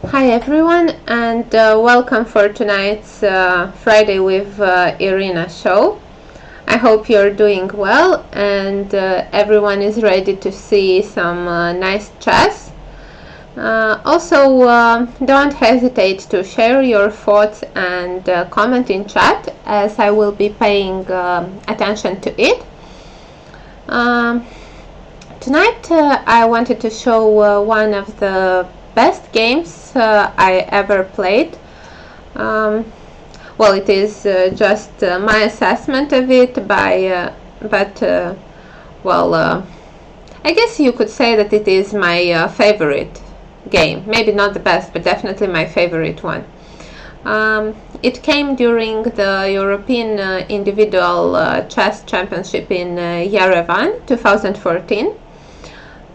Hi everyone, and welcome for tonight's Friday with Irina show. I hope you're doing well and everyone is ready to see some nice chess. Also, don't hesitate to share your thoughts and comment in chat, as I will be paying attention to it. Tonight I wanted to show one of the best games I ever played. Well, it is just my assessment of it but I guess you could say that it is my favorite game. Maybe not the best, but definitely my favorite one. It came during the European Individual Chess Championship in Yerevan 2014.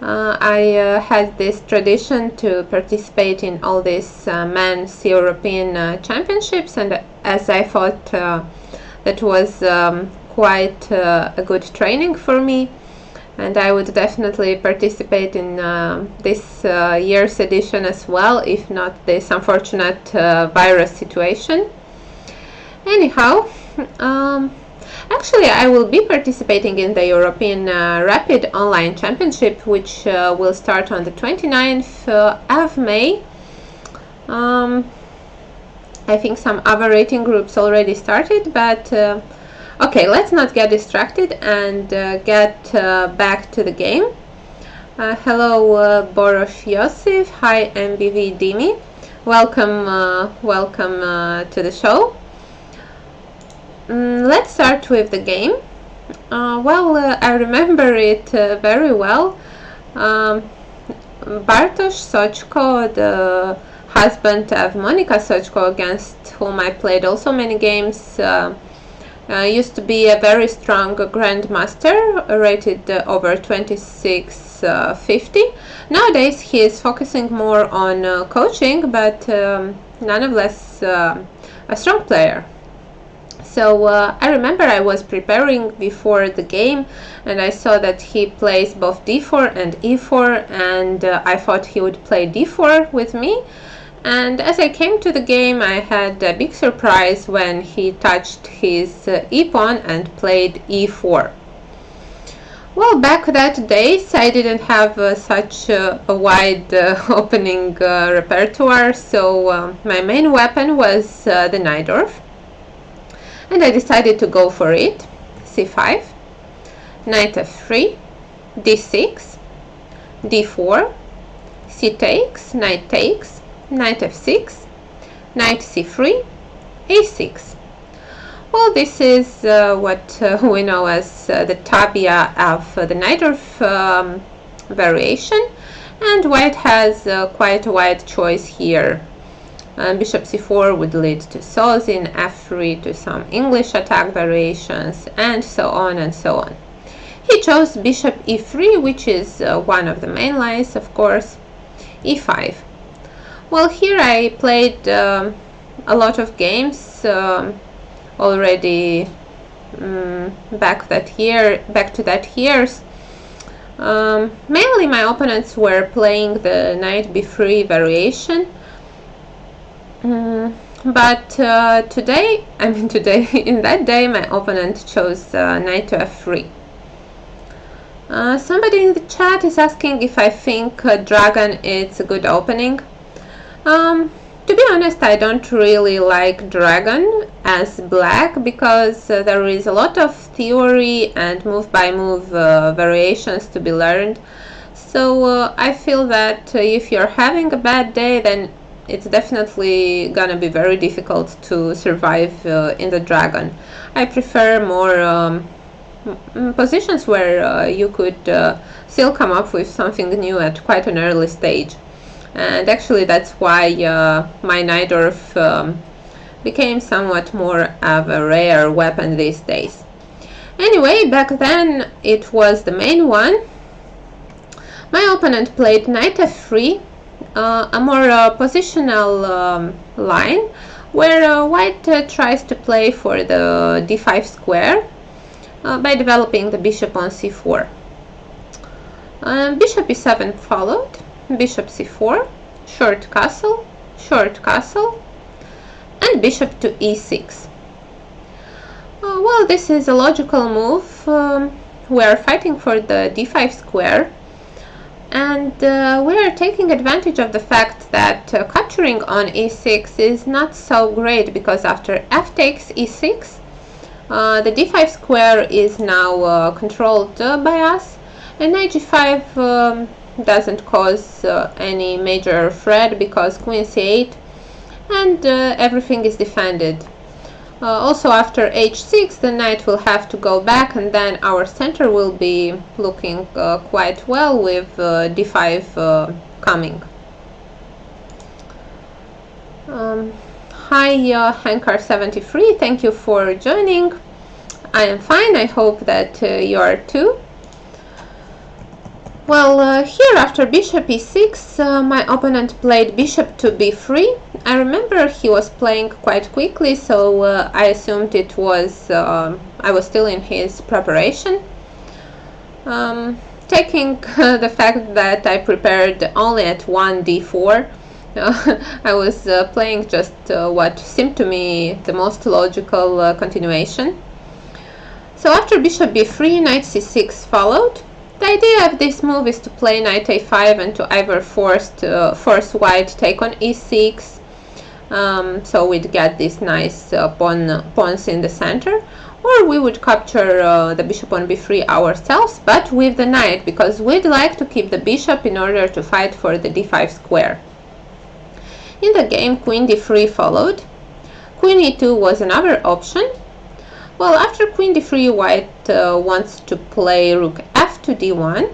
I had this tradition to participate in all these men's European championships, and as I thought that was quite a good training for me, and I would definitely participate in this year's edition as well, if not this unfortunate virus situation. Anyhow, actually, I will be participating in the European Rapid Online Championship, which will start on the 29th of May. I think some other rating groups already started, but okay, let's not get distracted and get back to the game. Hello, Boros Yosif. Hi, MBV Dimi. Welcome, to the show. Let's start with the game. I remember it very well. Bartosz Sochko, the husband of Monika Sochko, against whom I played also many games, used to be a very strong grandmaster, rated over 2650. Nowadays he is focusing more on coaching, but nonetheless a strong player. So I remember I was preparing before the game and I saw that he plays both d4 and e4, and I thought he would play d4 with me. And as I came to the game, I had a big surprise when he touched his e-pawn and played e4. Well, back that days I didn't have such a wide opening repertoire, so my main weapon was the Najdorf. And I decided to go for it. c5, knight f3, d6, d4, c takes, knight f6, knight c3, a6. Well, this is what we know as the tabia of the Najdorf variation, and white has quite a wide choice here. Bishop c4 would lead to Sozin, f3 to some English attack variations, and so on and so on. He chose bishop e3, which is one of the main lines, of course, e5. Well, here I played a lot of games already back to that years. Mainly my opponents were playing the knight b3 variation. But in that day, my opponent chose knight to f3. Somebody in the chat is asking if I think dragon is a good opening. To be honest, I don't really like dragon as black, because there is a lot of theory and move-by-move variations to be learned. So I feel that if you're having a bad day, then it's definitely gonna be very difficult to survive in the dragon. I prefer more positions where you could still come up with something new at quite an early stage. And actually that's why my Najdorf became somewhat more of a rare weapon these days. Anyway, back then it was the main one. My opponent played knight f3, a more positional line, where white tries to play for the d5 square by developing the bishop on c4. Bishop e7 followed, bishop c4, short castle, short castle, and bishop to e6. Well, this is a logical move. We are fighting for the d5 square, and we are taking advantage of the fact that capturing on e6 is not so great, because after f takes e6, the d5 square is now controlled by us, and knight g5 doesn't cause any major threat because queen c8, and everything is defended. Also after h6 the knight will have to go back, and then our center will be looking quite well with d5 coming. Hi Hankar73, thank you for joining. I am fine, I hope that you are too. Well, here after bishop e6, my opponent played bishop to b3. I remember he was playing quite quickly, so I assumed it was I was still in his preparation. Taking the fact that I prepared only at 1 d4, I was playing just what seemed to me the most logical continuation. So after bishop b3, knight c6 followed. The idea of this move is to play knight a5 and to either force white take on e6, so we'd get these nice pawns in the center, or we would capture the bishop on b3 ourselves, but with the knight, because we'd like to keep the bishop in order to fight for the d5 square. In the game, queen d3 followed. Queen e2 was another option. Well, after queen d3, white wants to play rook f to d1.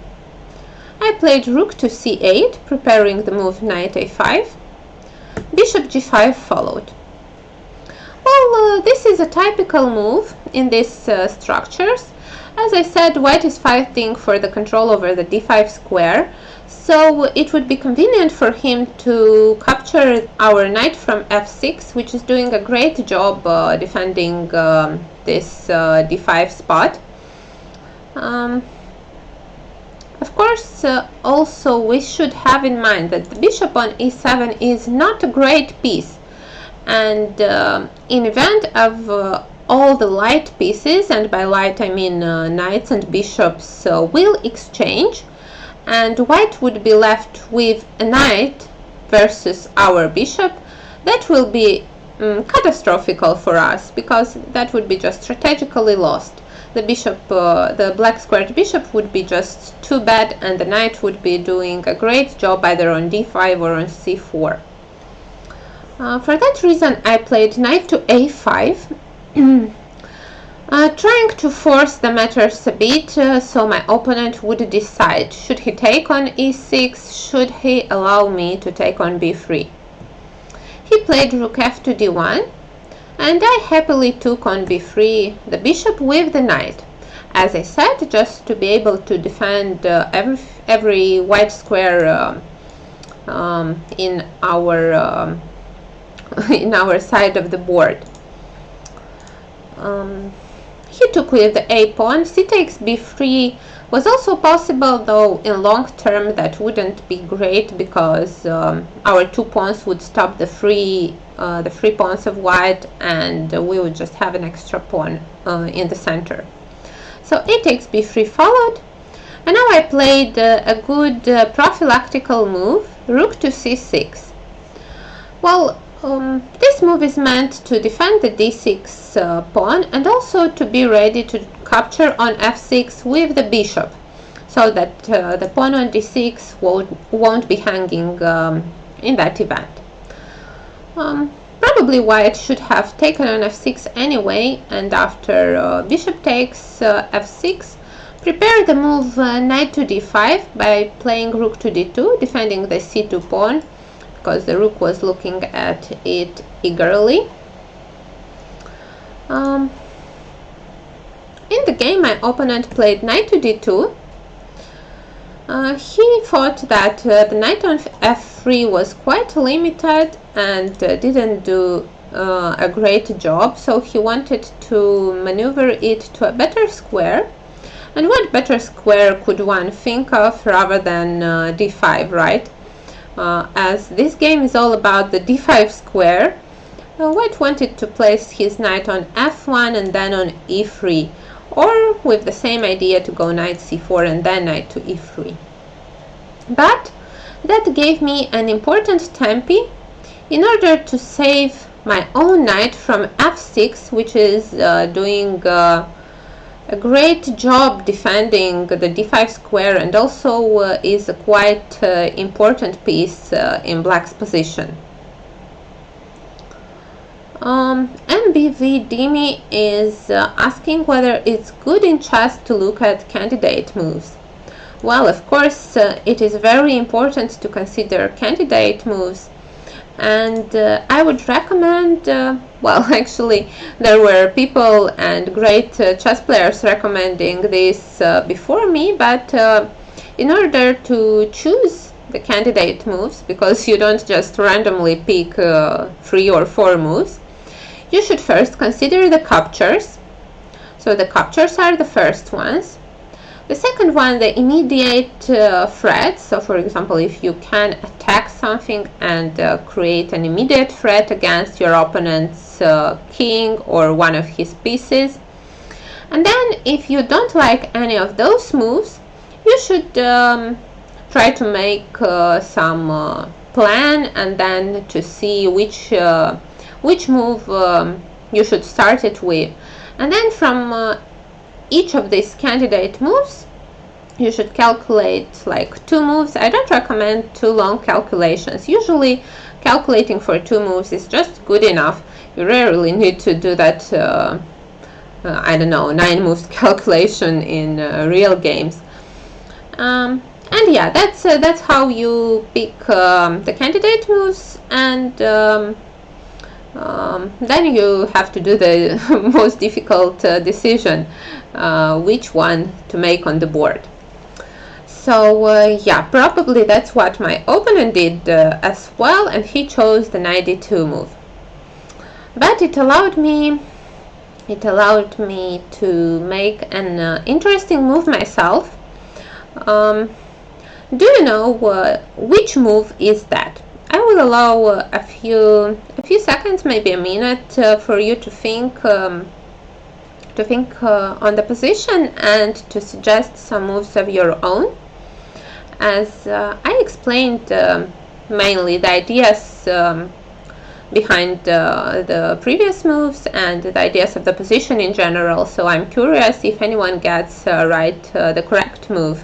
I played rook to c8, preparing the move knight a5. Bishop g5 followed. Well, this is a typical move in these structures. As I said, white is fighting for the control over the d5 square, so it would be convenient for him to capture our knight from f6, which is doing a great job defending this d5 spot. Of course, also we should have in mind that the bishop on e7 is not a great piece, and in event of all the light pieces, and by light I mean knights and bishops, will exchange, and white would be left with a knight versus our bishop, that will be catastrophical for us, because that would be just strategically lost. The bishop, the black squared bishop would be just too bad, and the knight would be doing a great job either on d5 or on c4. For that reason I played knight to a5, trying to force the matters a bit, so my opponent would decide, should he take on e6, should he allow me to take on b3. He played rook f to d1, and I happily took on b3 the bishop with the knight. As I said, just to be able to defend every white square in our side of the board. He took with the a pawn. C takes b3 was also possible, though in long term that wouldn't be great, because our two pawns would stop the free pawns of white, and we would just have an extra pawn in the center. So a takes b3 followed, and now I played a good prophylactical move, rook to c6. Well, this move is meant to defend the d6 pawn, and also to be ready to capture on f6 with the bishop, so that the pawn on d6 won't be hanging in that event. Probably white should have taken on f6 anyway, and after bishop takes f6, prepare the move knight to d5 by playing rook to d2, defending the c2 pawn, because the rook was looking at it eagerly. In the game, my opponent played knight to d2. He thought that the knight on f3 was quite limited and didn't do a great job, so he wanted to maneuver it to a better square. And what better square could one think of rather than d5, right? as this game is all about the d5 square. White wanted to place his knight on f1 and then on e3, or with the same idea to go knight c4 and then knight to e3. But that gave me an important tempi in order to save my own knight from f6, which is doing a great job defending the d5 square, and also is a quite important piece in black's position. MBV Dimi is asking whether it's good in chess to look at candidate moves. Well, of course, it is very important to consider candidate moves, and I would recommend, well, actually, there were people and great chess players recommending this before me, but in order to choose the candidate moves, because you don't just randomly pick 3 or 4 moves, you should first consider the captures. So the captures are the first ones. The second one, the immediate threat. So for example, if you can attack something and create an immediate threat against your opponent's king or one of his pieces. And then if you don't like any of those moves, you should try to make some plan, and then to see which move you should start it with. And then from each of these candidate moves, you should calculate like 2 moves. I don't recommend too long calculations. Usually calculating for 2 moves is just good enough. You rarely need to do that, I don't know, 9 moves calculation in real games. And yeah, that's how you pick the candidate moves, and then you have to do the most difficult decision, which one to make on the board. So yeah, probably that's what my opponent did as well, and he chose the knight d2 move. But it allowed me to make an interesting move myself. Do you know which move is that? I will allow a few seconds, maybe a minute, for you to think on the position and to suggest some moves of your own. As I explained mainly the ideas behind the previous moves and the ideas of the position in general, so I'm curious if anyone gets right the correct move.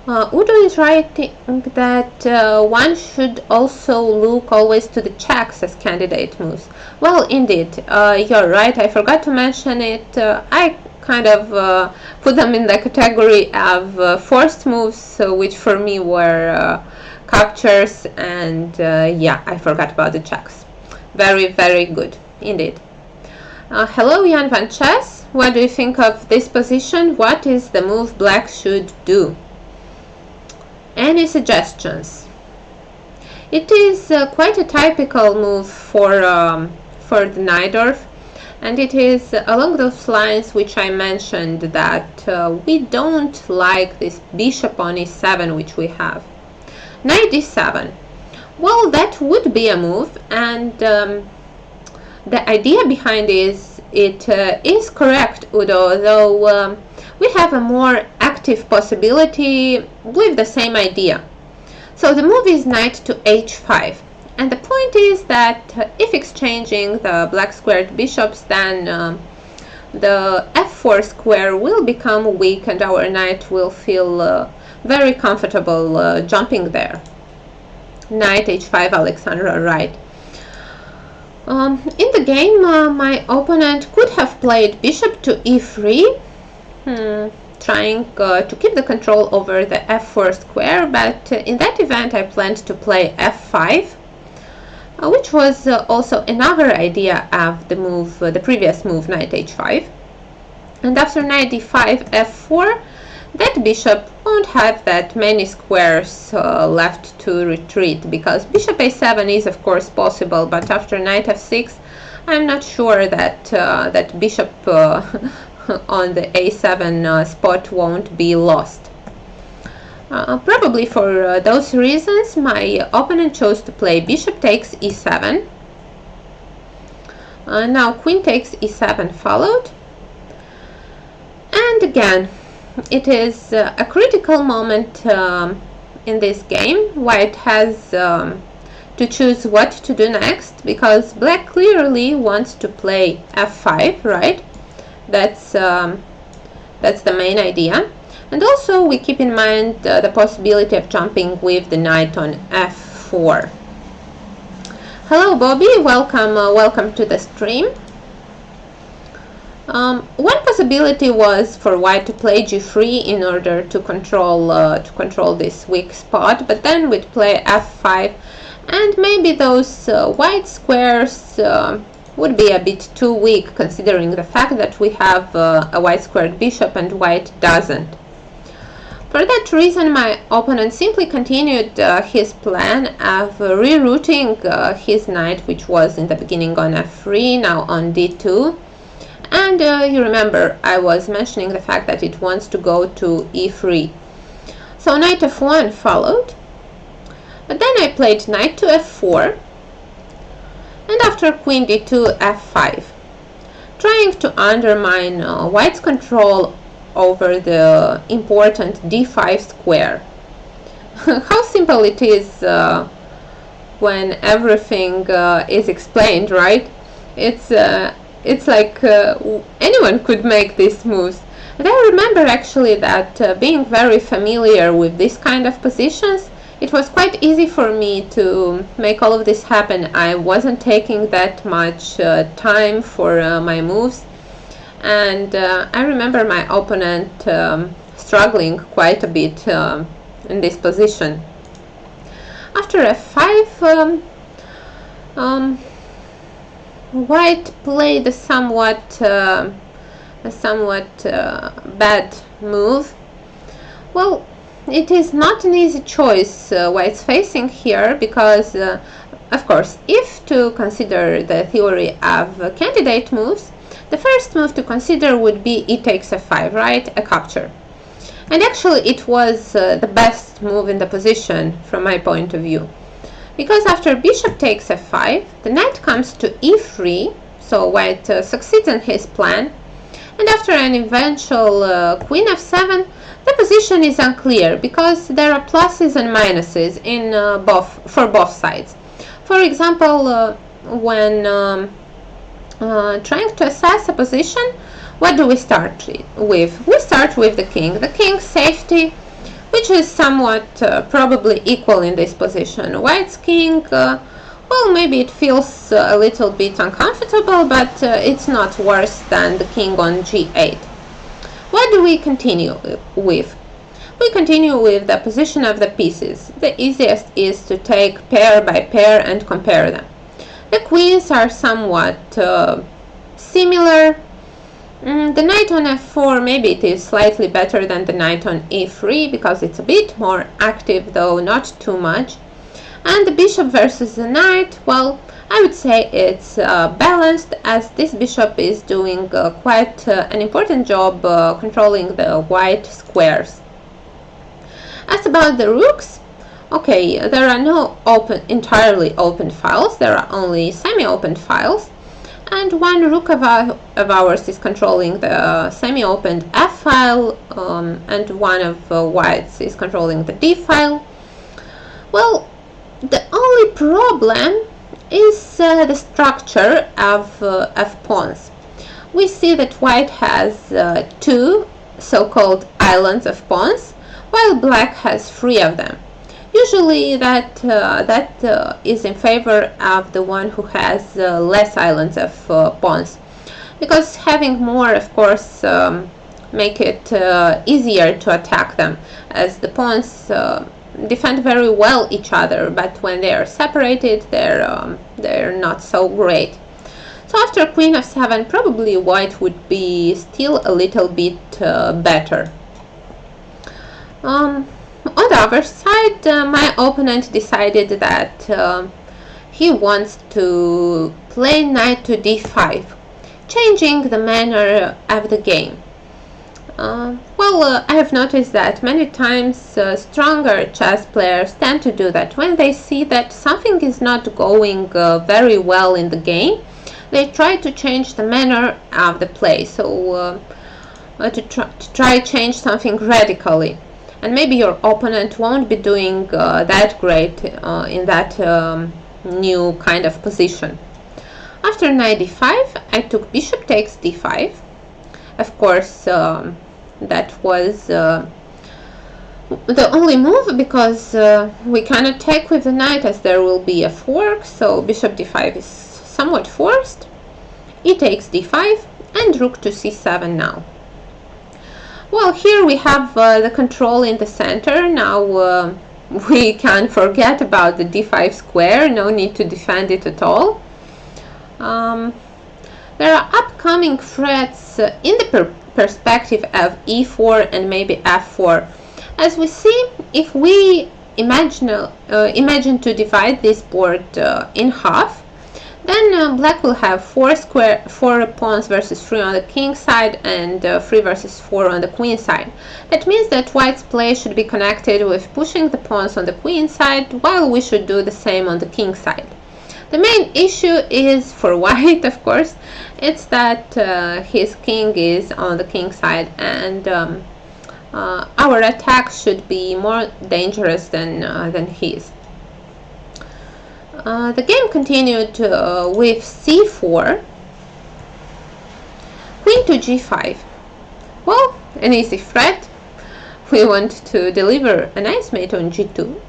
Udo is writing that one should also look always to the checks as candidate moves. Well, indeed, you're right. I forgot to mention it. I kind of put them in the category of forced moves, which for me were captures, and yeah, I forgot about the checks. Very, very good, indeed. Hello, Jan van Chess. What do you think of this position? What is the move black should do? Any suggestions? It is quite a typical move for the Najdorf, and it is along those lines which I mentioned, that we don't like this bishop on e7 which we have. Knight d7. Well, that would be a move, and the idea behind it is correct, Udo, though we have a more active possibility with the same idea. So the move is knight to h5, and the point is that if exchanging the black squared bishops, then the f4 square will become weak and our knight will feel very comfortable jumping there. Knight h5, Alexandra, right. In the game, my opponent could have played bishop to e3, trying to keep the control over the f4 square, but in that event I planned to play f5, which was also another idea of the move, the previous move, knight h5. And after knight d5, f4, that bishop won't have that many squares left to retreat, because bishop a7 is of course possible, but after knight f6 I'm not sure that that bishop on the a7 spot won't be lost. Probably for those reasons, my opponent chose to play bishop takes e7. Now queen takes e7 followed. And again, it is a critical moment in this game. White has to choose what to do next, because black clearly wants to play f5, right? That's the main idea. And also we keep in mind the possibility of jumping with the knight on f4. Hello Bobby, welcome to the stream. One possibility was for white to play g3 in order to control this weak spot, but then we'd play f5, and maybe those white squares would be a bit too weak, considering the fact that we have a white squared bishop and white doesn't. For that reason, my opponent simply continued his plan of rerouting his knight, which was in the beginning on f3, now on d2. And you remember I was mentioning the fact that it wants to go to e3. So knight f1 followed, but then I played knight to f4, and after queen d2, f5, trying to undermine white's control over the important d5 square. How simple it is when everything is explained, right? It's like anyone could make these moves. And I remember actually that being very familiar with this kind of positions, it was quite easy for me to make all of this happen. I wasn't taking that much time for my moves. And I remember my opponent struggling quite a bit in this position. After f5, white played a somewhat bad move. Well, it is not an easy choice white's facing here, because of course, if to consider the theory of candidate moves, the first move to consider would be e takes f5, right? A capture. And actually it was the best move in the position from my point of view. Because after bishop takes f5, the knight comes to e3, so white succeeds in his plan. And after an eventual queen f7, the position is unclear, because there are pluses and minuses for both sides. For example, when trying to assess a position, what do we start with? We start with the king. The king's safety, which is somewhat probably equal in this position. White's king, well, maybe it feels a little bit uncomfortable, but it's not worse than the king on g8. What do we continue with? We continue with the position of the pieces. The easiest is to take pair by pair and compare them. The queens are somewhat similar. The knight on f4, maybe it is slightly better than the knight on e3, because it's a bit more active, though not too much. And the bishop versus the knight, well, I would say it's balanced, as this bishop is doing quite an important job controlling the white squares. As about the rooks, okay, there are no entirely open files, there are only semi-open files, and one rook of ours is controlling the semi-opened f file, and one of white's is controlling the d file. Well, the only problem is the structure of pawns. We see that white has two so-called islands of pawns, while black has 3 of them. Usually that is in favor of the one who has less islands of pawns, because having more, of course, make it easier to attack them, as the pawns defend very well each other, but when they are separated, they're not so great. So after queen f7, probably white would be still a little bit better. On the other side, my opponent decided that he wants to play knight to d5, changing the manner of the game. I have noticed that many times stronger chess players tend to do that. When they see that something is not going very well in the game, they try to change the manner of the play. So to try change something radically. And maybe your opponent won't be doing that great in that new kind of position. After knight d5, I took bishop takes d5. Of course, that was the only move because we cannot take with the knight as there will be a fork, so bishop d5 is somewhat forced. E takes d5 and rook to c7 now. Well, here we have the control in the center. Now we can forget about the d5 square, no need to defend it at all. There are upcoming threats in the perspective of e4 and maybe f4. As we see, if we imagine to divide this board in half, then black will have four pawns versus 3 on the king side and 3 versus 4 on the queen side. That means that white's play should be connected with pushing the pawns on the queen side, while we should do the same on the king side. The main issue is for white, of course, it's that his king is on the king side, and our attack should be more dangerous than his. The game continued with c4, queen to g5. Well, an easy threat. We want to deliver a nice mate on g2.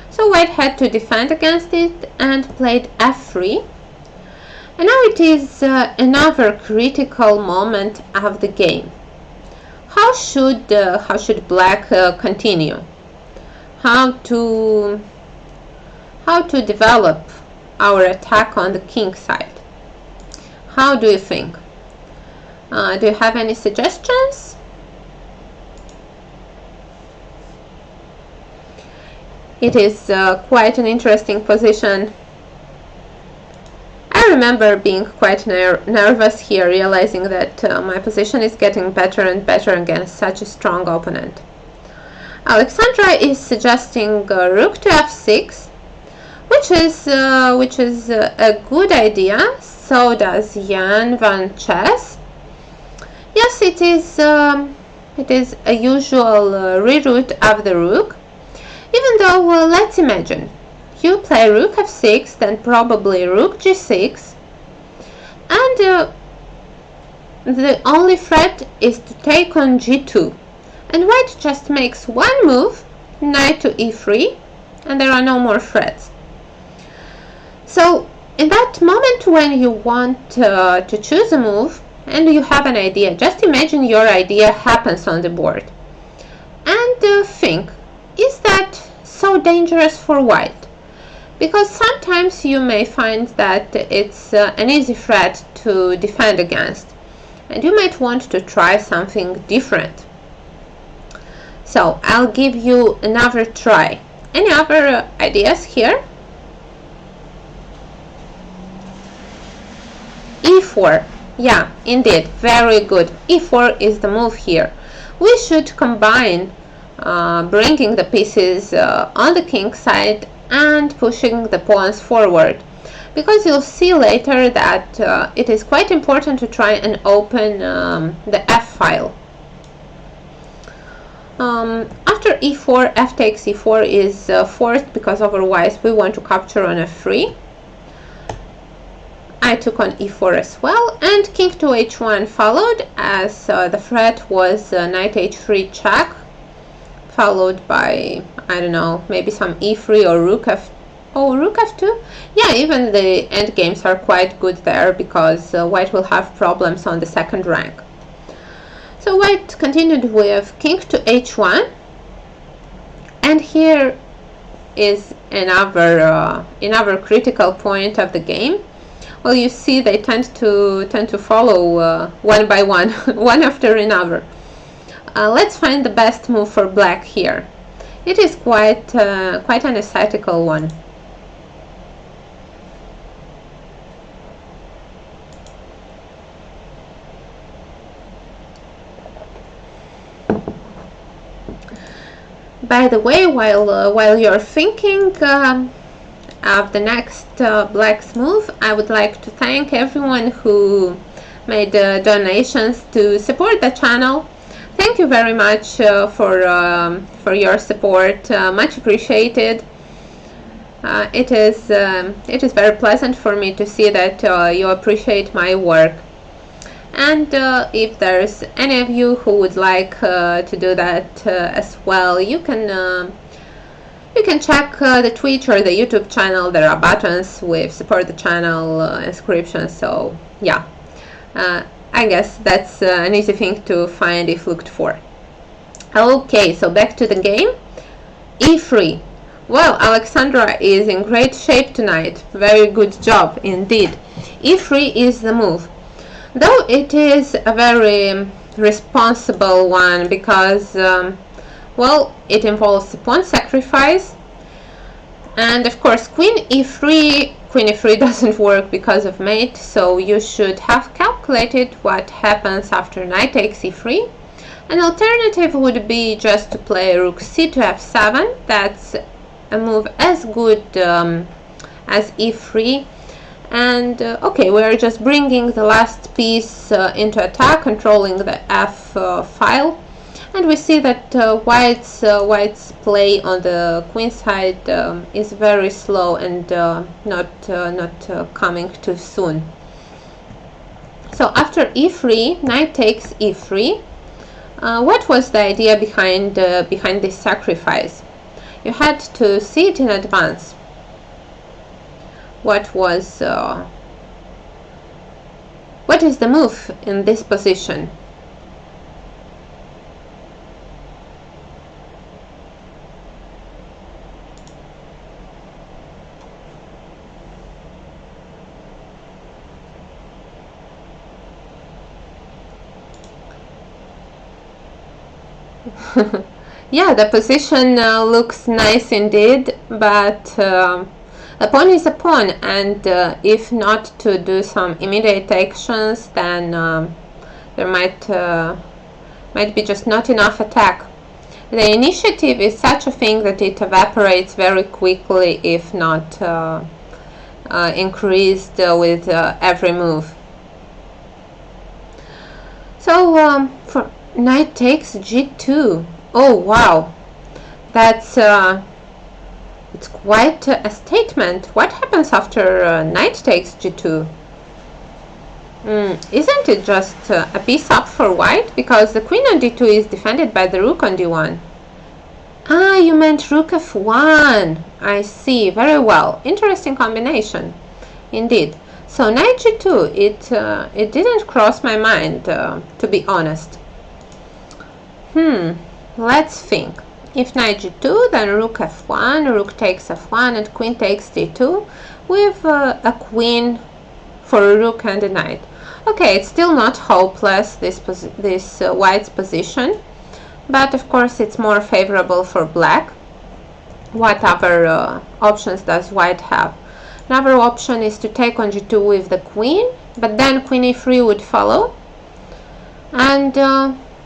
So white had to defend against it and played f3. And now it is another critical moment of the game. How should black continue? How to develop our attack on the king side? How do you think? Do you have any suggestions? It is quite an interesting position. I remember being quite nervous here, realizing that my position is getting better and better against such a strong opponent. Alexandra is suggesting rook to f6, which is a good idea. So does Jan van Chess. Yes, it is a usual reroute of the rook. Even though, let's imagine, you play rook f6, then probably rook g6, and the only threat is to take on g2, and white just makes one move, knight to e3, and there are no more threats. So in that moment when you want to choose a move and you have an idea, just imagine your idea happens on the board and think, is that so dangerous for white? Because sometimes you may find that it's an easy threat to defend against, and you might want to try something different. So I'll give you another try. Any other ideas here? e4. Yeah, indeed, very good. e4 is the move here. We should combine bringing the pieces on the king side and pushing the pawns forward, because you'll see later that it is quite important to try and open the f file. After e4, f takes e4 is forced because otherwise we want to capture on f3. I took on e4 as well, and king to h1 followed, as the threat was knight h3 check, followed by, I don't know, maybe some e3 or rook f2. Yeah, even the endgames are quite good there, because white will have problems on the second rank. So white continued with king to h1, and here is another critical point of the game. Well, you see, they tend to follow one by one, one after another. Let's find the best move for black here. It is quite an aesthetical one. By the way, while you're thinking of the next black's move, I would like to thank everyone who made donations to support the channel. Thank you very much for your support. Much appreciated. It is very pleasant for me to see that you appreciate my work. And if there's any of you who would like to do that as well, you can check the Twitch or the YouTube channel. There are buttons with support the channel inscription. So yeah, I guess that's an easy thing to find if looked for. Okay, so back to the game. E3. Well, Alexandra is in great shape tonight. Very good job indeed. E3 is the move. Though it is a very responsible one because, well, it involves a pawn sacrifice. And of course, Queen E3 doesn't work because of mate, so you should have calculated what happens after knight takes E3. An alternative would be just to play rook c to f7. That's a move as good as E3. And okay, we're just bringing the last piece into attack, controlling the f file, and we see that white's play on the queen side is very slow and not coming too soon. So after E3, knight takes E3. What was the idea behind this sacrifice? You had to see it in advance. What is the move in this position? Yeah, the position looks nice indeed, but a pawn is a pawn, and if not to do some immediate actions, then there might be just not enough attack. The initiative is such a thing that it evaporates very quickly if not increased with every move. So for knight takes g2. Oh wow, that's it's quite a statement. What happens after knight takes g2? Isn't it just a piece up for white? Because the queen on d2 is defended by the rook on d1. Ah, you meant rook f1. I see. Very well. Interesting combination. Indeed. So knight g2, it didn't cross my mind, to be honest. Let's think. If knight g2, then rook f1, rook takes f1, and queen takes d2, with a queen for a rook and a knight. Okay, it's still not hopeless, this white's position, but of course it's more favorable for black. What other options does white have? Another option is to take on g2 with the queen, but then queen e3 would follow. And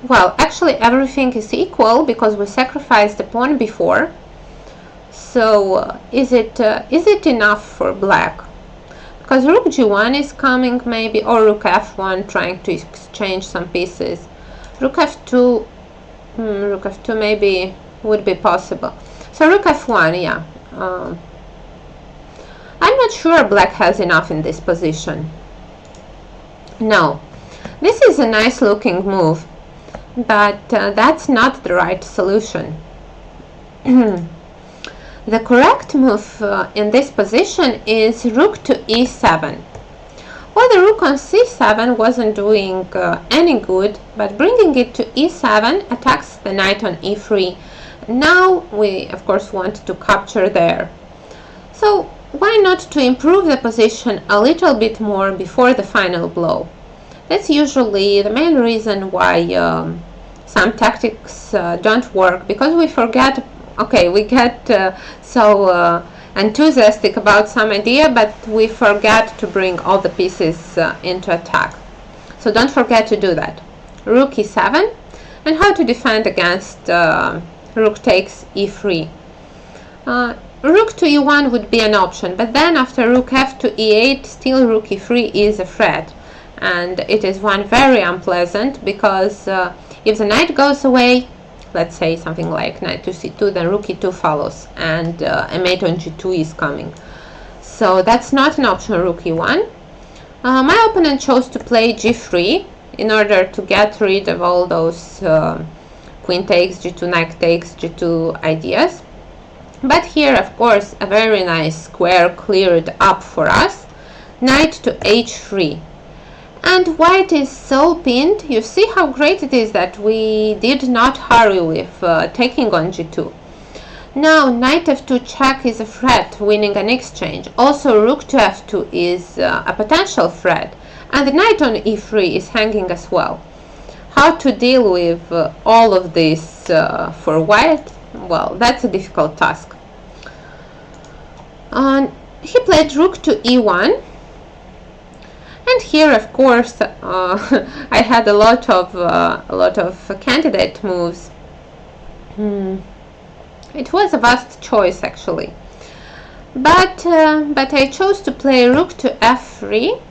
well, actually everything is equal because we sacrificed the pawn before. So is it enough for black? Because rook g1 is coming maybe, or rook f1 trying to exchange some pieces. Rook f2, rook f2 maybe would be possible. So rook f1, yeah. I'm not sure black has enough in this position. No, this is a nice looking move, but that's not the right solution. The correct move in this position is rook to e7. Well, the rook on c7 wasn't doing any good, but bringing it to e7 attacks the knight on e3. Now we, of course, want to capture there. So why not to improve the position a little bit more before the final blow? That's usually the main reason why some tactics don't work, because we forget. Okay, we get so enthusiastic about some idea, but we forget to bring all the pieces into attack. So don't forget to do that. Rook e7, and how to defend against rook takes e3. Rook to e1 would be an option, but then after rook f to e8, still rook e3 is a threat, and it is one very unpleasant, because if the knight goes away, let's say something like knight to c2, then rook e2 follows, and a mate on g2 is coming. So that's not an option, rook e1. My opponent chose to play g3 in order to get rid of all those queen takes, g2, knight takes, g2 ideas. But here, of course, a very nice square cleared up for us. Knight to h3. And white is so pinned. You see how great it is that we did not hurry with taking on g2. Now, knight f2 check is a threat, winning an exchange. Also, rook to f2 is a potential threat. And the knight on e3 is hanging as well. How to deal with all of this for white? Well, that's a difficult task. He played rook to e1. And here, of course, I had a lot of candidate moves. It was a vast choice, actually. But I chose to play rook to f3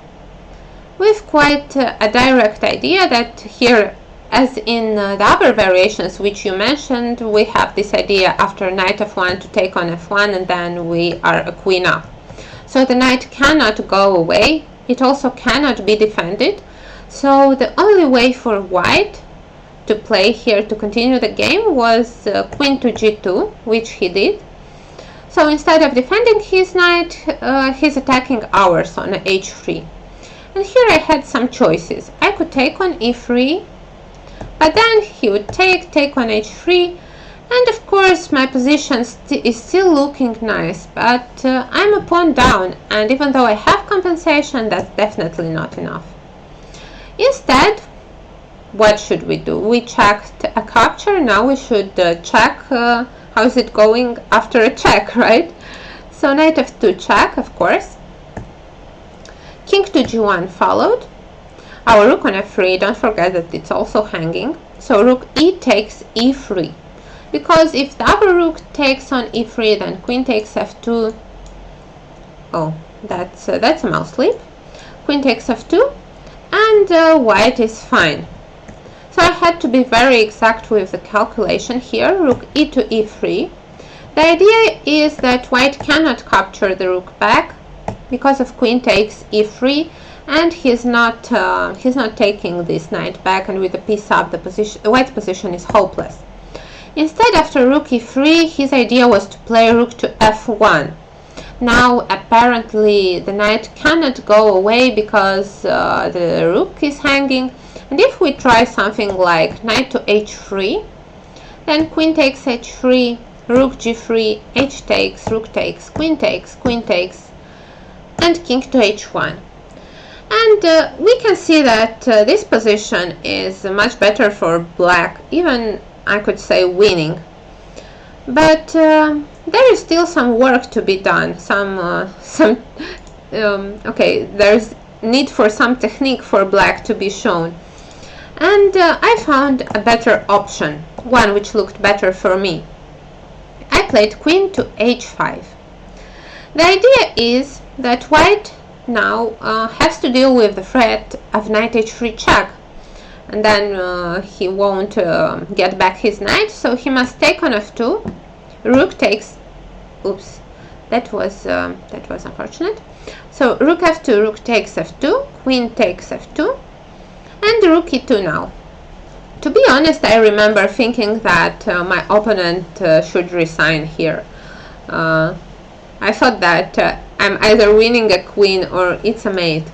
with quite a direct idea that here, as in the other variations which you mentioned, we have this idea after knight f1 to take on f1, and then we are a queen up. So the knight cannot go away. It also cannot be defended. So the only way for white to play here to continue the game was queen to g2, which he did. So instead of defending his knight, he's attacking ours on h3. And here I had some choices. I could take on e3, but then he would take on h3, and of course my position is still looking nice, but I'm a pawn down, and even though I have compensation, that's definitely not enough. Instead, what should we do? We checked a capture, now we should check how is it going after a check, right? So knight f2 check, of course. King to g1 followed. Our rook on f3, don't forget that it's also hanging. So rook e takes e3. Because if the other rook takes on e3, then queen takes f2. Oh, that's a mouse sleep. Queen takes f2, and white is fine. So I had to be very exact with the calculation here. Rook e to e3. The idea is that white cannot capture the rook back because of queen takes e3, and he's not taking this knight back, and with the piece up, the white position is hopeless. Instead, after rook e3, his idea was to play rook to f1. Now, apparently, the knight cannot go away because the rook is hanging. And if we try something like knight to h3, then queen takes h3, rook g3, h takes, rook takes, queen takes, and king to h1. And we can see that this position is much better for black, even I could say winning. But there is still some work to be done. Okay, there's need for some technique for black to be shown. And I found a better option, one which looked better for me. I played queen to h5. The idea is that white now has to deal with the threat of knight h3 check, and then he won't get back his knight, so he must take on f2. Rook takes, oops, that was unfortunate. So rook f2, rook takes f2, queen takes f2, and rook e2 now. To be honest, I remember thinking that my opponent should resign here. I thought that I'm either winning a queen or it's a mate.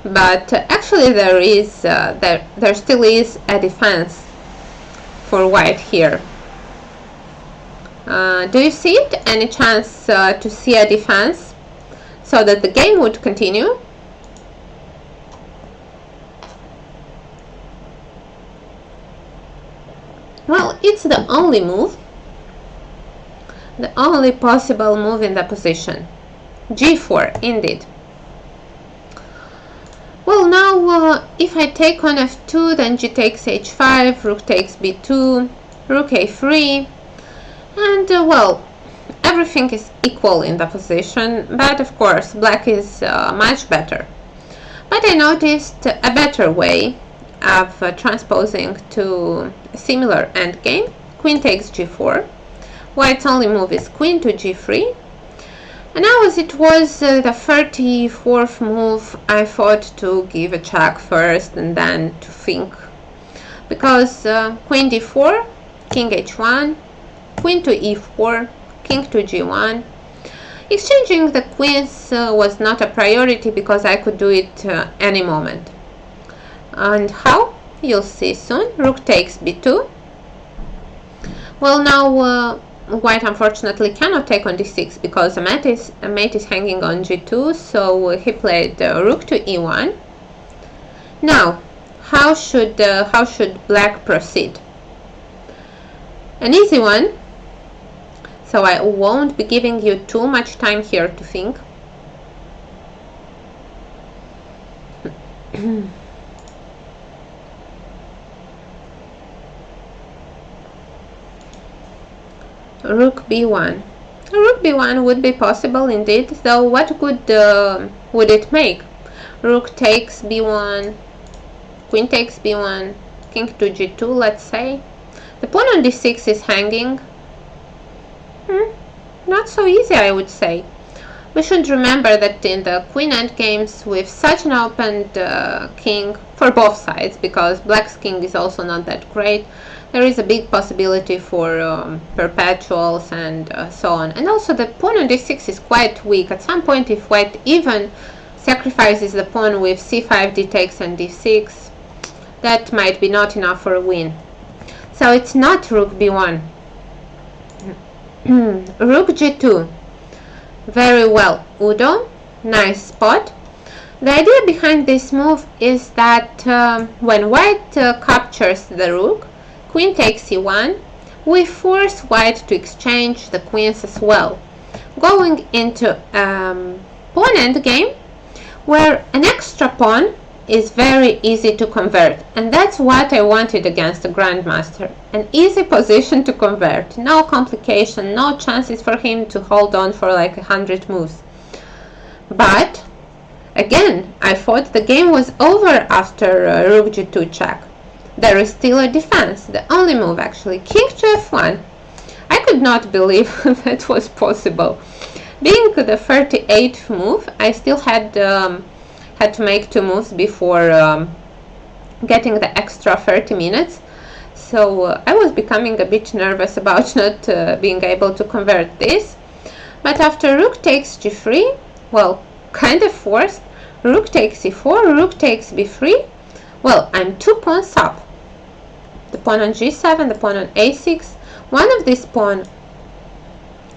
But actually there still is a defense for white here. Do you see it? Any chance to see a defense so that the game would continue? Well, it's the only move, the only possible move in the position. g4, indeed. Well, now if I take on f2, then g takes h5, rook takes b2, rook a3, And well, everything is equal in the position, but of course black is much better. But I noticed a better way of transposing to a similar endgame. Queen takes g4. White's only move is queen to g3. And now, as it was the 34th move, I thought to give a check first and then to think. Because queen d4, king h1, queen to e4, king to g1. Exchanging the queens was not a priority because I could do it any moment. And how? You'll see soon. Rook takes b2. Well, now white unfortunately cannot take on d6 because a mate is hanging on g2, so he played rook to e1. Now, how should black proceed? An easy one. So I won't be giving you too much time here to think. Rook b1. Rook b1 would be possible indeed, though what good would it make? Rook takes b1, queen takes b1, king to g2, let's say. The pawn on d6 is hanging. Not so easy, I would say. We should remember that in the queen endgames with such an opened king for both sides, because black's king is also not that great, there is a big possibility for perpetuals and so on. And also the pawn on d6 is quite weak. At some point, if white even sacrifices the pawn with c5, d takes and d6, that might be not enough for a win. So it's not rook b1. Rook g2. Very well, Udo. Nice spot. The idea behind this move is that when white captures the rook, queen takes e1, we force white to exchange the queens as well, going into pawn endgame where an extra pawn is very easy to convert, and that's what I wanted against the grandmaster. An easy position to convert, no complication, no chances for him to hold on for like 100 moves. But again, I thought the game was over after rook g2 check. There is still a defense, the only move actually, king to f1. I could not believe that was possible. Being the 38th move, I still had to make 2 moves before getting the extra 30 minutes. So I was becoming a bit nervous about not being able to convert this. But after rook takes g3, well, kind of forced, rook takes e4, rook takes b3, well, I'm 2 pawns up. The pawn on g7, the pawn on a6. One of these pawns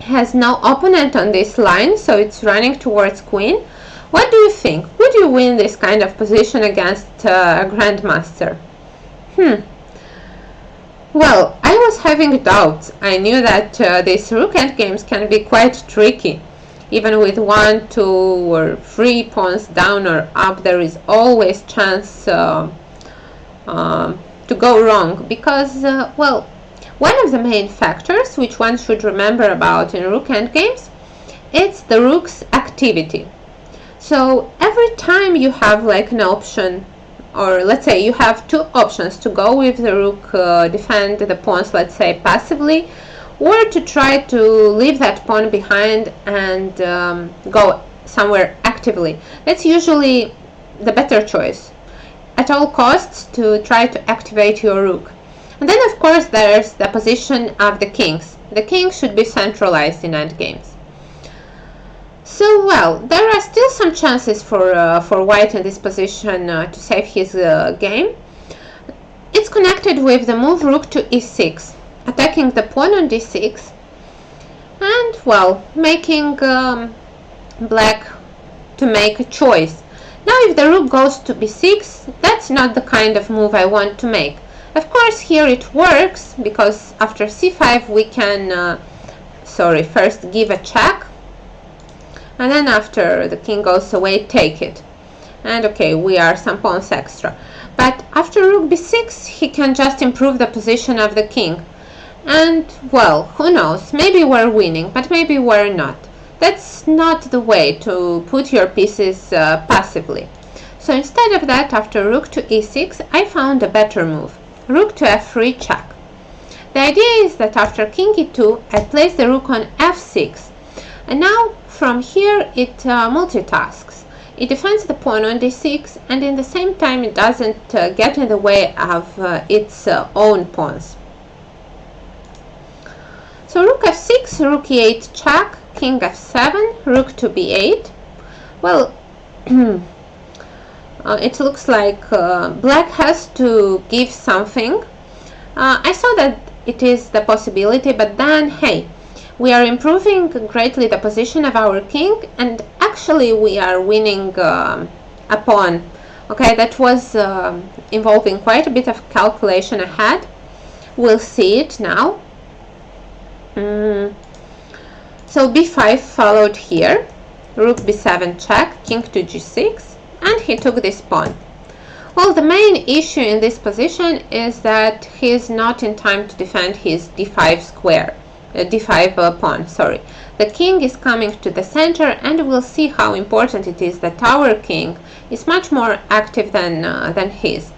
has no opponent on this line, so it's running towards queen. What do you think? Would you win this kind of position against a grandmaster? Well, I was having doubts. I knew that these rook endgames can be quite tricky. Even with 1, 2 or 3 pawns down or up, there is always chance to go wrong, because, well, one of the main factors which one should remember about in rook endgames, it's the rook's activity. So every time you have like an option, or let's say you have 2 options to go with the rook, defend the pawns, let's say passively, or to try to leave that pawn behind and go somewhere actively. That's usually the better choice. At all costs to try to activate your rook. And then of course there's the position of the kings. The king should be centralized in endgames. So, well, there are still some chances for white in this position to save his game. It's connected with the move rook to e6, attacking the pawn on d6, and, well, making black to make a choice. Now, if the rook goes to b6, that's not the kind of move I want to make. Of course, here it works, because after c5 we can, first give a check, and then after the king goes away, take it. And okay, we are some pawns extra. But after rook b6, he can just improve the position of the king. And, well, who knows, maybe we're winning, but maybe we're not. That's not the way to put your pieces passively. So instead of that, after rook to e6, I found a better move. Rook to f3 check. The idea is that after king e2, I place the rook on f6. And now, from here, it multitasks. It defends the pawn on d6, and in the same time it doesn't get in the way of its own pawns. So rook f6, rook e8 check, king f7, rook to b8. Well, it looks like black has to give something. I saw that it is the possibility, but then, hey, we are improving greatly the position of our king, and actually we are winning a pawn. Okay, that was involving quite a bit of calculation ahead. We'll see it now. So b5 followed here, rook b7 check, king to g6, and he took this pawn. Well, the main issue in this position is that he is not in time to defend his d5 square, d5 pawn, sorry. The king is coming to the center, and we'll see how important it is that our king is much more active than his.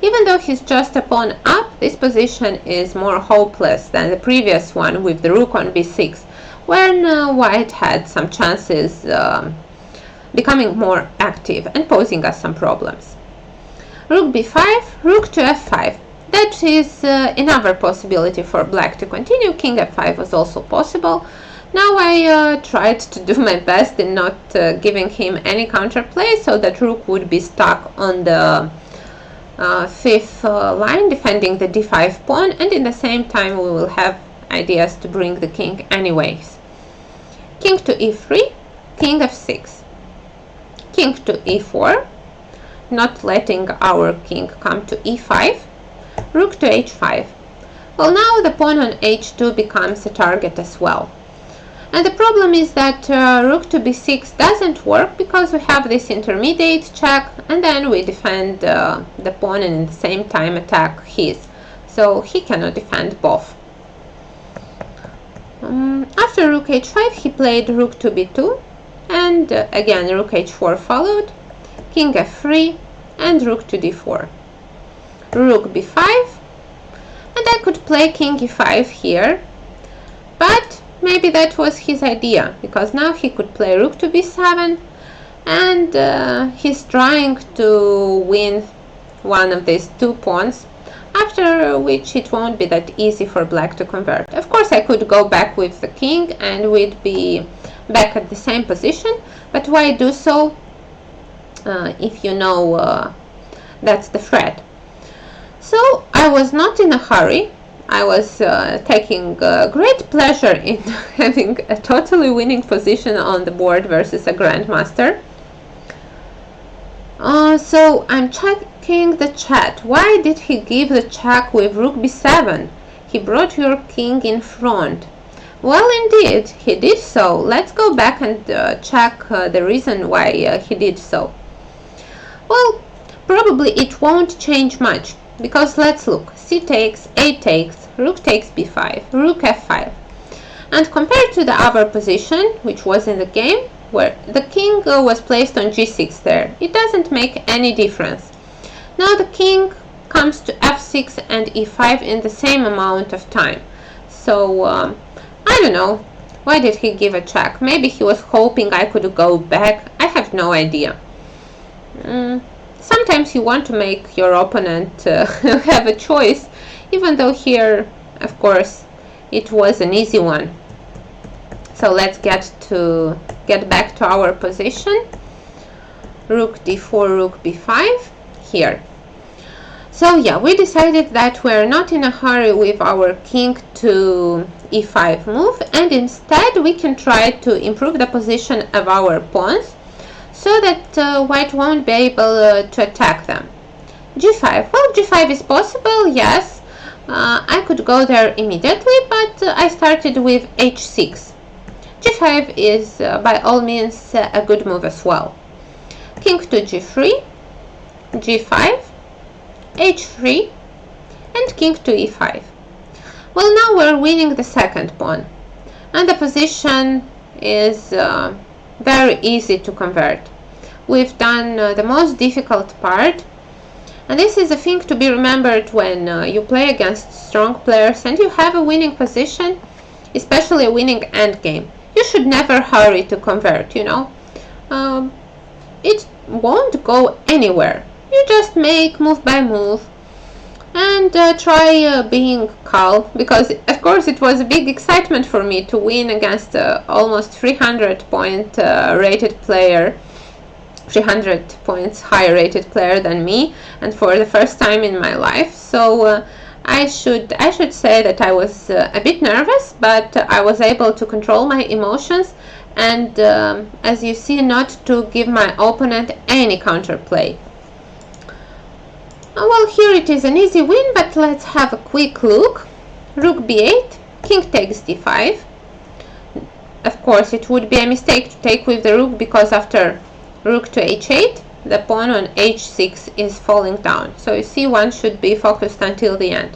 Even though he's just a pawn up, this position is more hopeless than the previous one with the rook on b6, when white had some chances becoming more active and posing us some problems. Rook b5, rook to f5. That is another possibility for black to continue. King f5 was also possible. Now I tried to do my best in not giving him any counterplay, so that rook would be stuck on the fifth line, defending the d5 pawn, and in the same time we will have ideas to bring the king anyways. King to e3, king f6, king to e4, not letting our king come to e5, rook to h5. Well, now the pawn on h2 becomes a target as well. And the problem is that rook to b6 doesn't work because we have this intermediate check, and then we defend the pawn and at the same time attack his. So he cannot defend both. After rook h5 he played rook to b2, and again rook h4 followed, king f3, and rook to d4. Rook b5, and I could play king e5 here, but maybe that was his idea, because now he could play rook to b7, and he's trying to win one of these two pawns, after which it won't be that easy for black to convert. Of course, I could go back with the king and we'd be back at the same position, but why do so if you know that's the threat? So I was not in a hurry. I was taking great pleasure in having a totally winning position on the board versus a grandmaster. So I'm checking the chat. Why did he give the check with rook b7? He brought your king in front. Well, indeed, he did so. Let's go back and check the reason why he did so. Well, probably it won't change much, because let's look. C takes, A takes, rook takes b5, rook f5. And compared to the other position, which was in the game, where the king was placed on g6 there, it doesn't make any difference. Now the king comes to f6 and e5 in the same amount of time. So, I don't know. Why did he give a check? Maybe he was hoping I could go back. I have no idea. Sometimes you want to make your opponent have a choice, even though here, of course, it was an easy one. So let's get back to our position. Rook d4, rook b5 here. So yeah, we decided that we're not in a hurry with our king to e5 move, and instead we can try to improve the position of our pawns so that white won't be able to attack them. g5. Well, g5 is possible, yes. I could go there immediately, but I started with h6. g5 is by all means a good move as well. King to g3, g5, h3, and king to e5. Well, now we're winning the second pawn, and the position is very easy to convert. We've done the most difficult part, and this is a thing to be remembered when you play against strong players and you have a winning position, especially a winning endgame. You should never hurry to convert, you know. It won't go anywhere. You just make move by move and try being calm, because of course it was a big excitement for me to win against almost 300 point rated player, 300 points higher rated player than me, and for the first time in my life. So I should say that I was a bit nervous, but I was able to control my emotions and as you see, not to give my opponent any counterplay. Well, here it is an easy win, but let's have a quick look. Rook b8, king takes d5. Of course, it would be a mistake to take with the rook, because after rook to h8, the pawn on h6 is falling down. So you see, one should be focused until the end.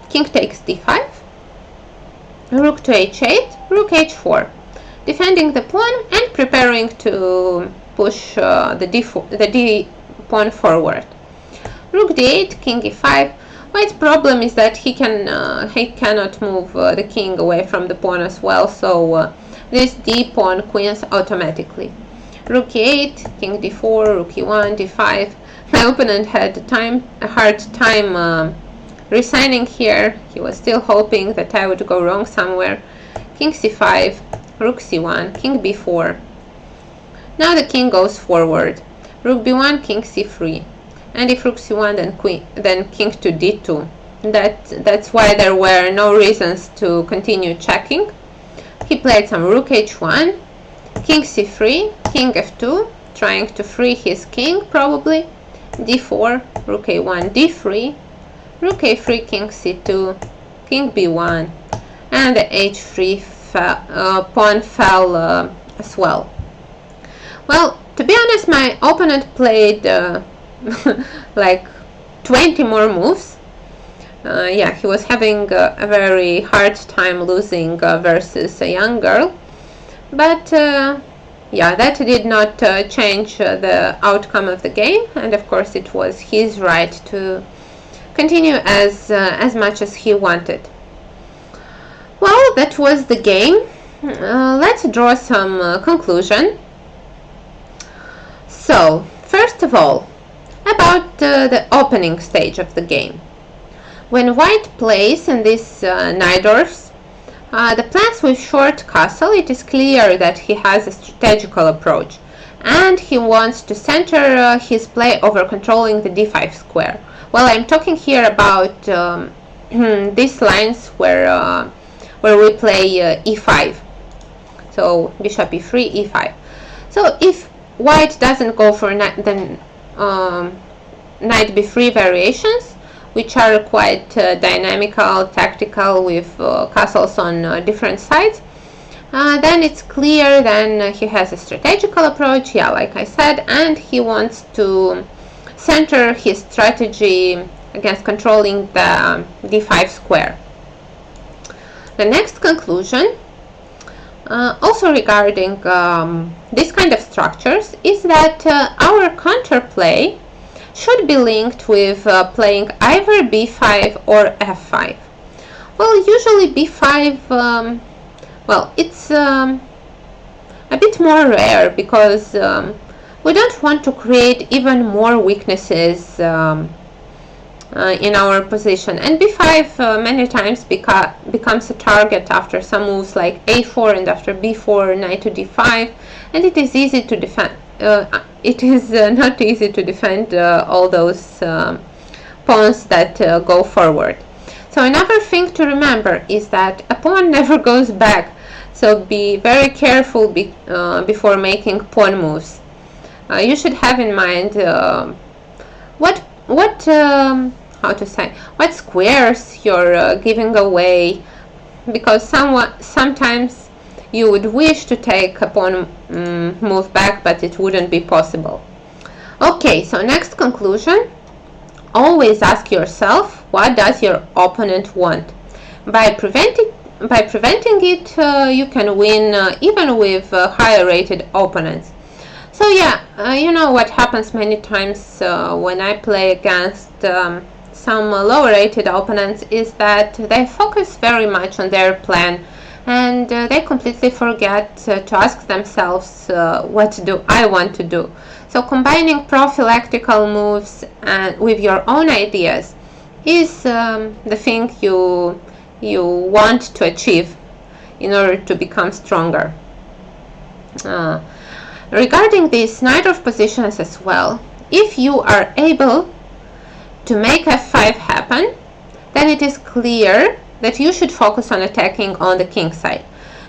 King takes d5, rook to h8, rook h4, defending the pawn and preparing to push the d pawn forward. Rook d8, king e5. White's problem is that he cannot move the king away from the pawn as well, so this d pawn queens automatically. Rook e8, king d4, rook e1, d5. My opponent had a hard time resigning here. He was still hoping that I would go wrong somewhere. King c5, rook c1, king b4. Now the king goes forward. Rook b1, king c3. And if rook c1, then king to d2. That's why there were no reasons to continue checking. He played some rook h1, king c3, king f2, trying to free his king probably, d4, rook a1, d3, rook a3, king c2, king b1, and the h3 pawn fell as well. Well, to be honest, my opponent played like 20 more moves. Yeah, he was having a very hard time losing versus a young girl, but yeah, that did not change the outcome of the game, and of course it was his right to continue as much as he wanted. Well, that was the game. Let's draw some conclusion. So, first of all, about the opening stage of the game. When white plays in this Najdorfs, the plans with short castle, it is clear that he has a strategical approach, and he wants to center his play over controlling the d5 square. Well, I'm talking here about these lines where we play e5. So bishop e3, e5. So if white doesn't go for the knight b3 variations, which are quite dynamical, tactical, with castles on different sides, then it's clear then he has a strategical approach, yeah, like I said, and he wants to center his strategy against controlling the d5 square. The next conclusion, also regarding this kind of structures, is that our counterplay should be linked with playing either b5 or f5. Well, usually b5, well, it's a bit more rare, because we don't want to create even more weaknesses in our position, and b5 many times becomes a target after some moves like a4, and after b4 knight to d5, and it is easy to defend. It is not easy to defend all those pawns that go forward. So another thing to remember is that a pawn never goes back, so be very careful before making pawn moves. You should have in mind what squares you're giving away, because sometimes you would wish to take a pawn move back, but it wouldn't be possible. Okay, so next conclusion, always ask yourself, what does your opponent want? By preventing it, you can win even with higher rated opponents. So yeah, you know what happens many times when I play against some lower rated opponents is that they focus very much on their plan, and they completely forget to ask themselves, what do I want to do? So combining prophylactical moves and with your own ideas is the thing you want to achieve in order to become stronger. Regarding these knight of positions as well, if you are able to make f5 happen, then it is clear that you should focus on attacking on the king side.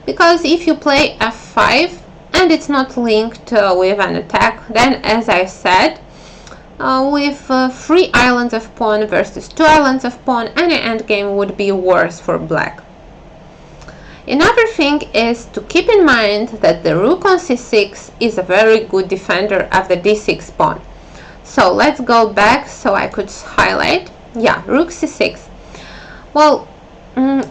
Because if you play f5 and it's not linked with an attack, then as I said, with 3 islands of pawn versus 2 islands of pawn, any endgame would be worse for black. Another thing is to keep in mind that the rook on c6 is a very good defender of the d6 pawn. So let's go back so I could highlight. Yeah, rook c6. Well,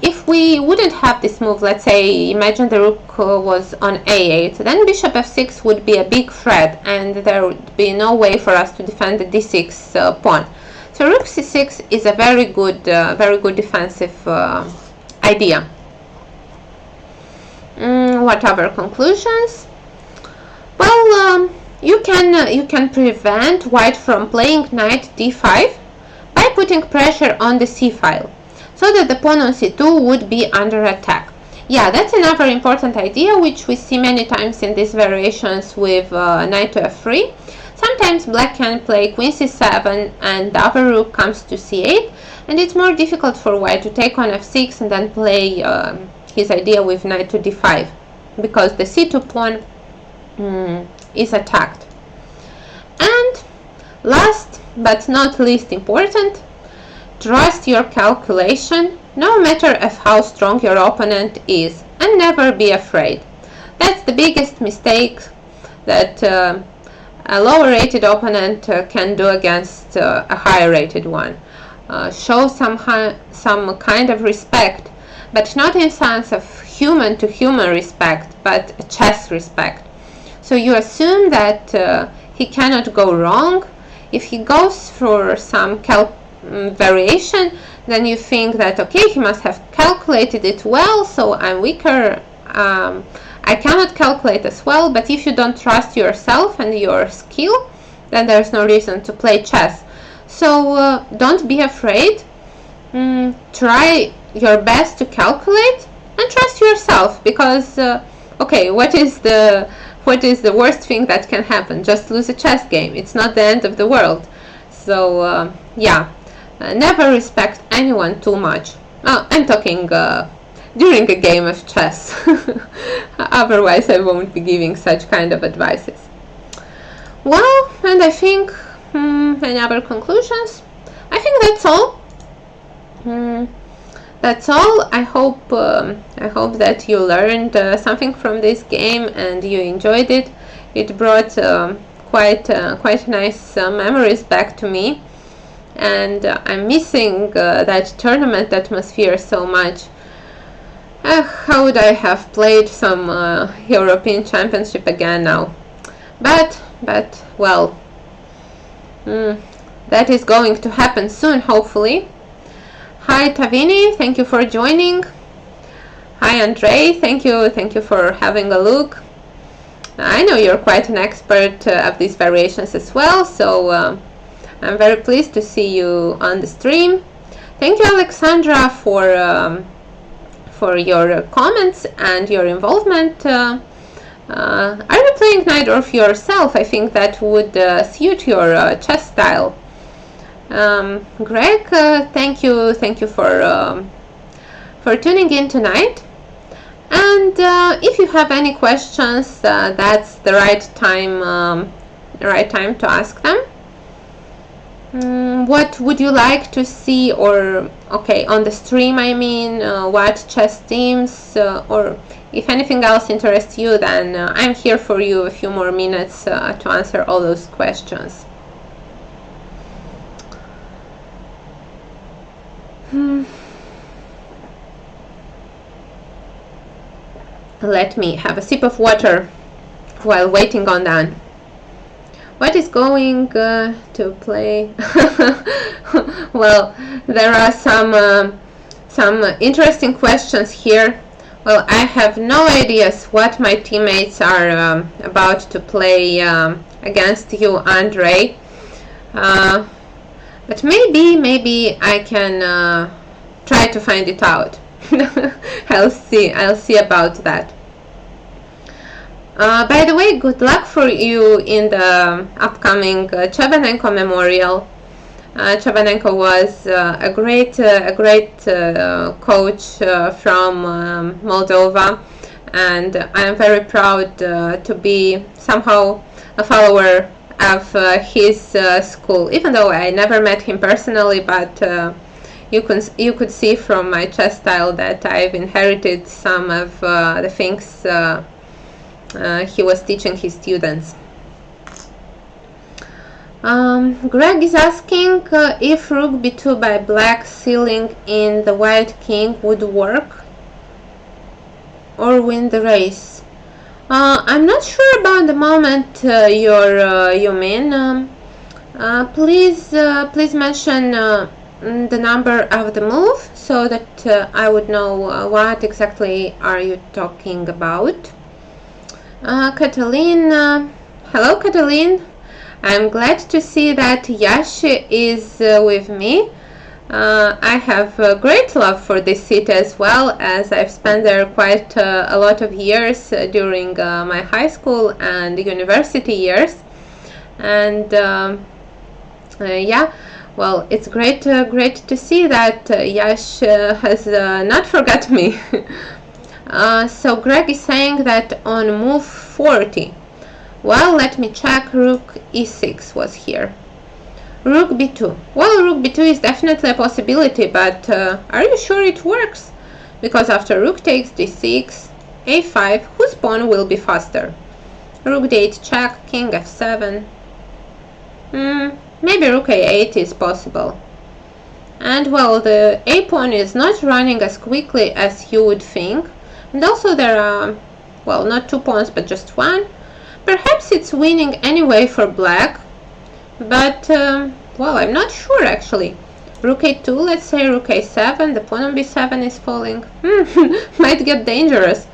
if we wouldn't have this move, let's say, imagine the rook was on a8, then bishop f6 would be a big threat, and there would be no way for us to defend the d6 pawn. So rook c6 is a very good defensive idea. What other conclusions? Well, you can prevent white from playing knight d5 by putting pressure on the c file, so that the pawn on c2 would be under attack. Yeah, that's another important idea which we see many times in these variations with knight to f3. Sometimes black can play queen c7 and the other rook comes to c8, and it's more difficult for white to take on f6 and then play his idea with knight to d5, because the c2 pawn is attacked. And last but not least important, trust your calculation, no matter of how strong your opponent is, and never be afraid. That's the biggest mistake that a lower rated opponent can do against a higher rated one. Show some kind of respect, but not in sense of human to human respect, but a chess respect. So you assume that he cannot go wrong. If he goes for some variation, then you think that, okay, he must have calculated it well, so I'm weaker, I cannot calculate as well. But if you don't trust yourself and your skill, then there's no reason to play chess. So don't be afraid. Try your best to calculate and trust yourself, because okay, what is the worst thing that can happen? Just lose a chess game. It's not the end of the world. So yeah, never respect anyone too much. I'm talking during a game of chess. Otherwise I won't be giving such kind of advices. Well, and I think any other conclusions? I think that's all. That's all. I hope that you learned something from this game and you enjoyed it. It brought quite nice memories back to me, and I'm missing that tournament atmosphere so much. How would I have played some European Championship again now? But well, that is going to happen soon, hopefully. Hi Tavini, thank you for joining. Hi Andrei, thank you for having a look. I know you're quite an expert of these variations as well, so I'm very pleased to see you on the stream. Thank you Alexandra for your comments and your involvement. Are you playing Najdorf yourself? I think that would suit your chess style. Greg, thank you for tuning in tonight. And if you have any questions, that's the right time to ask them. What would you like to see, or okay, on the stream I mean, what chess teams, or if anything else interests you, then I'm here for you a few more minutes to answer all those questions. Let me have a sip of water while waiting on that. What is going to play? Well, there are some interesting questions here. Well, I have no idea what my teammates are about to play against you, Andre. But maybe I can try to find it out. I'll see about that. By the way, good luck for you in the upcoming Chebanenko Memorial. Chebanenko was a great coach from Moldova, and I am very proud to be somehow a follower of his school, even though I never met him personally, but you could see from my chess style that I've inherited some of the things he was teaching his students. Greg is asking if rook b2 by black sealing in the white king would work or win the race. I'm not sure about the moment you mean. Please mention the number of the move so that I would know what exactly are you talking about. Cataline, hello Cataline. I'm glad to see that Yash is with me. I have a great love for this city as well, as I've spent there quite a lot of years during my high school and university years. And yeah, well, it's great to see that Yash has not forgot me. So Greg is saying that on move 40. Well, let me check. Rook e6 was here. Rook b2. Well, rook b2 is definitely a possibility, but are you sure it works? Because after rook takes d6, a5, whose pawn will be faster? Rook d8 check, king f7. Maybe rook a8 is possible. And well, the a pawn is not running as quickly as you would think. And also there are, well, not two pawns, but just one. Perhaps it's winning anyway for black, but, well, I'm not sure actually. Rook a2, let's say rook a7, the pawn on b7 is falling. Might get dangerous.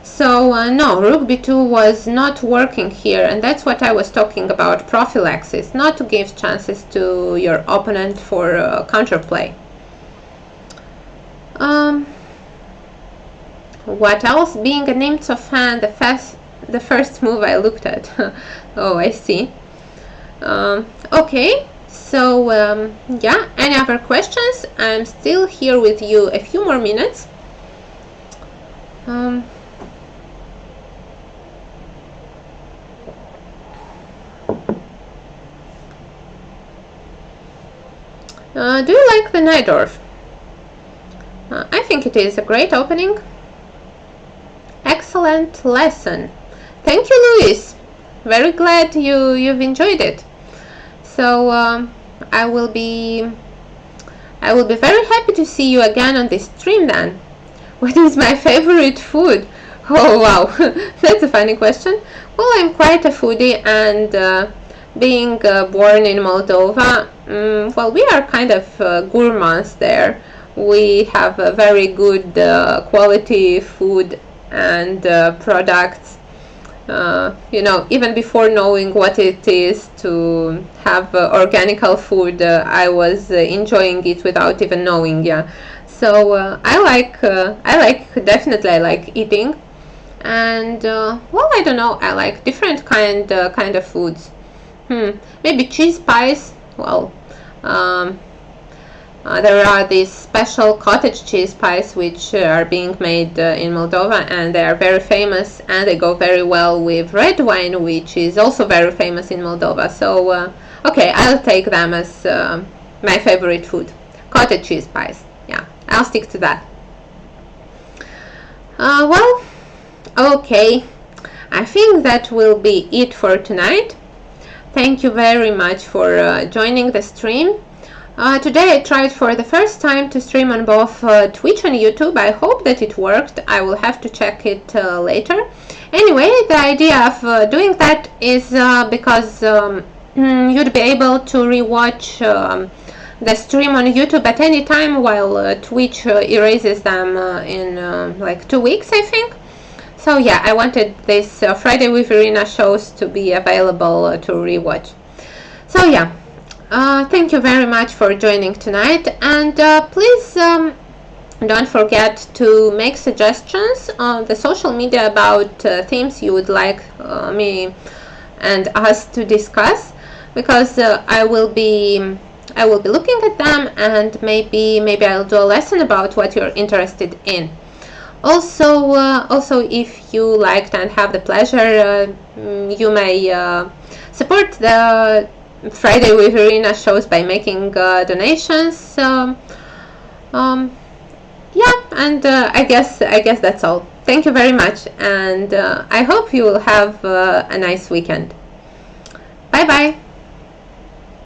So, no, rook b2 was not working here, and that's what I was talking about, prophylaxis, not to give chances to your opponent for counterplay. What else? Being a Nemtsov fan, the first move I looked at. Oh, I see. Okay, so yeah, any other questions? I'm still here with you a few more minutes. Do you like the Najdorf? I think it is a great opening. Excellent lesson. Thank you, Luis. Very glad you've enjoyed it. So I will be very happy to see you again on this stream then. What is my favorite food? Oh wow, that's a funny question. Well, I'm quite a foodie, and being born in Moldova, well, we are kind of gourmands there. We have a very good quality food and products. You know, even before knowing what it is to have organical food, I was enjoying it without even knowing. Yeah, so definitely I like eating, and well, I don't know, I like different kind of foods. Maybe cheese pies. Well, there are these special cottage cheese pies which are being made in Moldova, and they are very famous, and they go very well with red wine, which is also very famous in Moldova. So okay, I'll take them as my favorite food, cottage cheese pies. Yeah, I'll stick to that. Well, okay, I think that will be it for tonight. Thank you very much for joining the stream. Today I tried for the first time to stream on both Twitch and YouTube. I hope that it worked. I will have to check it later. Anyway, the idea of doing that is because you'd be able to rewatch the stream on YouTube at any time, while Twitch erases them in like 2 weeks, I think. So yeah, I wanted this Friday with Irina shows to be available to rewatch. So yeah, thank you very much for joining tonight, and please don't forget to make suggestions on the social media about themes you would like me and us to discuss, because I will be looking at them, and maybe I'll do a lesson about what you're interested in. Also, if you liked and have the pleasure, you may support the Friday with Irina shows by making donations. Yeah, and I guess that's all. Thank you very much, and I hope you will have a nice weekend. Bye bye.